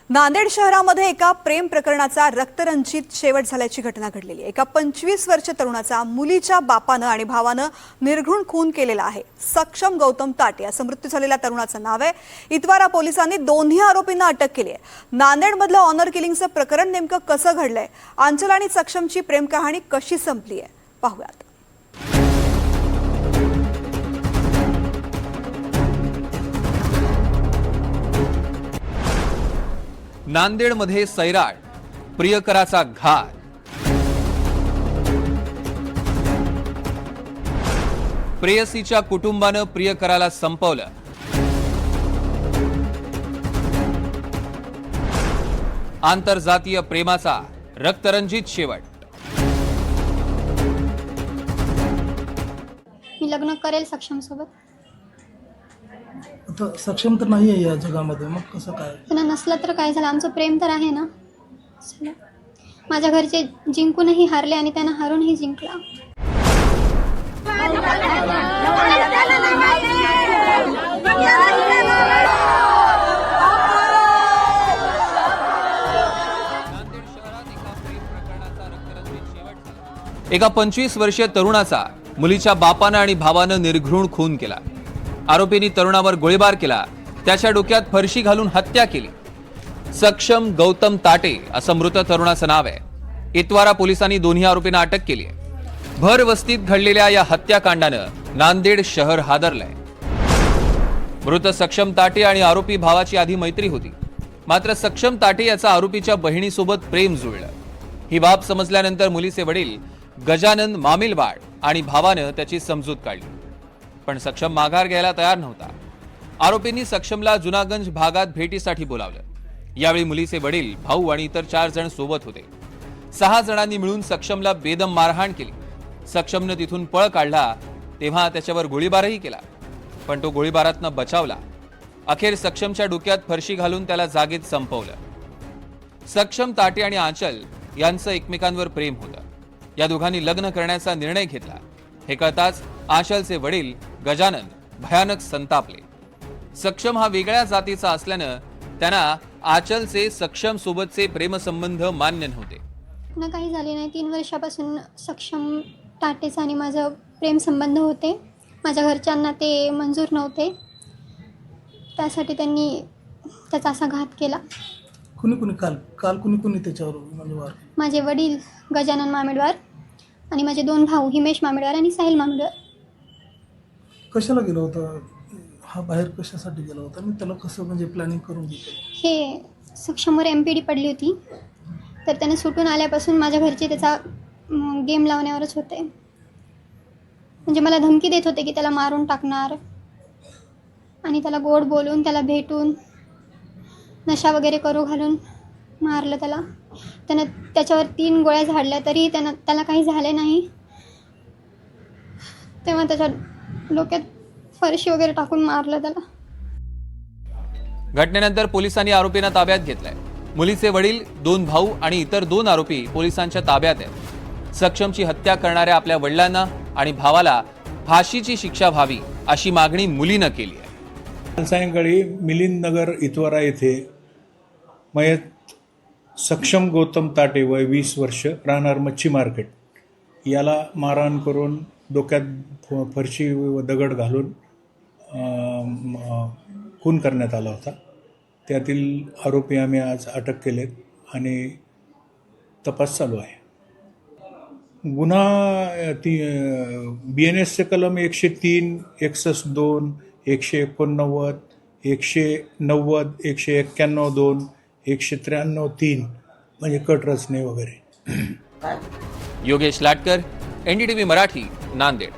नांदेड शहरामध्ये एका प्रेम प्रकरणाचा रक्तरंजित शेवट झाल्याची घटना घडलेली आहे। एका 25 वर्षीय तरुणाचा मुलीच्या बापानं आणि भावानं निर्घृण खून केलेला आहे। सक्षम गौतम ताटे असं मृत्यू झालेल्या तरुणाचं नाव आहे। इतवारा पोलिसांनी दोन्ही आरोपींना अटक केली आहे। नांदेडमधलं ऑनर किलिंगचं प्रकरण नेमकं कसं घडलंय, आंचल आणि सक्षमची प्रेम कहाणी कशी संपली आहे, पाहूयात। नांदेडमध्ये सैराट, प्रियकराचा घात। प्रेयसीच्या कुटुंबानं प्रियकराला संपवलं। आंतरजातीय प्रेमाचा रक्तरंजित शेवट। मी लग्न करेल सक्षम सोबत। आता सक्षम तर नाही आहे या जगामध्ये, मग कसं काय? त्यांना नसलं तर काय झालं, आमचं प्रेम तर आहे ना। चला, माझ्या घरचे जिंकूनही हारले आणि त्यांना हारूनही जिंकला। एका 25 वर्षीय तरुणाचा मुलीच्या बापानं आणि भावानं निर्घृण खून केला। आरोपींनी तरुणावर गोळीबार केला, त्याच्या डोक्यात फरशी घालून हत्या केली। सक्षम गौतम ताटे असं मृत तरुणाचं नाव आहे। इतवारा पोलिसांनी दोन्ही आरोपींना अटक केली आहे। भर वस्तीत घडलेल्या या हत्याकांडानं नांदेड शहर हादरलंय। मृत सक्षम ताटे आणि आरोपी भावाची आधी मैत्री होती, मात्र सक्षम ताटे याचा आरोपीच्या बहिणीसोबत प्रेम जुळलं। ही बाब समजल्यानंतर मुलीचे वडील गजानन मामिलवाड आणि भावानं त्याची समजूत काढली, पण सक्षम माघार घ्यायला तयार नव्हता। आरोपींनी सक्षमला जुनागंज भागात भेटीसाठी बोलावलं। यावेळी मुलीचे वडील, भाऊ आणि इतर 4 जण सोबत होते। 6 जणांनी मिळून सक्षमला बेदम मारहाण केली। सक्षमनं तिथून पळ काढला तेव्हा त्याच्यावर गोळीबारही केला, पण तो गोळीबारातनं बचावला। अखेर सक्षमच्या डोक्यात फरशी घालून त्याला जागेत संपवलं। सक्षम ताटे आणि आंचल यांचं एकमेकांवर प्रेम होतं। या दोघांनी लग्न करण्याचा निर्णय घेतला। हे कळताच आंचलचे वडील गजानन भयानक संतापले। सक्षम हा वेगळ्या जातीचा असल्यानं त्यांना आंचलचे सक्षम सोबतचे प्रेमसंबंध मान्य नव्हते। ना काही झाले नाही। 3 वर्षापासून सक्षम ताटेचा आणि माझं प्रेमसंबंध होते। माझ्या घरच्यांना ते मंजूर नव्हते, त्यासाठी त्यांनी त्याचा असा घात केला। कुणी काल कुणी त्याच्यावर म्हणजे वार? माझे वडील गजानन मामिडवार आणि माझे 2 भाऊ हिमेश मामिडवार आणि साहिल मामिडवार। कशाला गेला होता हा बाहेर, कशासाठी गेला होता आणि त्याला कसं म्हणजे प्लॅनिंग करून घेतलं? हे सक्षमवर MPD पडली होती, तर त्याने सुटून आल्यापासून माझ्या घरचे त्याचा गेम लावण्यावरच होते। म्हणजे मला धमकी देत होते की त्याला मारून टाकणार, आणि त्याला गोड बोलून, त्याला भेटून, नशा वगैरे करू घालून मारलं त्याला। त्यानं त्याच्यावर 3 गोळ्या झाडल्या तरी त्याला काही झाले नाही। तेव्हा त्याच्या डोक्यात फरशी वगैरे टाकून मारलं त्याला। घटनेनंतर पोलिसांनी आरोपींना ताब्यात घेतलंय। मुलीचे वडील, 2 भाऊ आणि इतर 2 आरोपी पोलिसांच्या ताब्यात आहेत। सक्षमची हत्या करणाऱ्या आपल्या वडिलांना आणि भावाला फाशीची शिक्षा व्हावी अशी मागणी मुलीनं केली आहे। सायंकाळी मिलिंद नगर इतवारा येथे मयत सक्षम गौतम ताटे वय 20 वर्ष, राहणार मच्छी मार्केट, याला मारहाण करून डोक्यात फरशी व दगड घालून खून करण्यात आला होता। त्यातील आरोपी आम्ही आज अटक केलेत आणि तपास चालू आहे। गुन्हा BNSचे कलम 103, 61(2), 189, 190, 191(2), 193(3) म्हणजे कट रचने वगैरे। योगेश लाटकर, NDTV मराठी, नांदेड।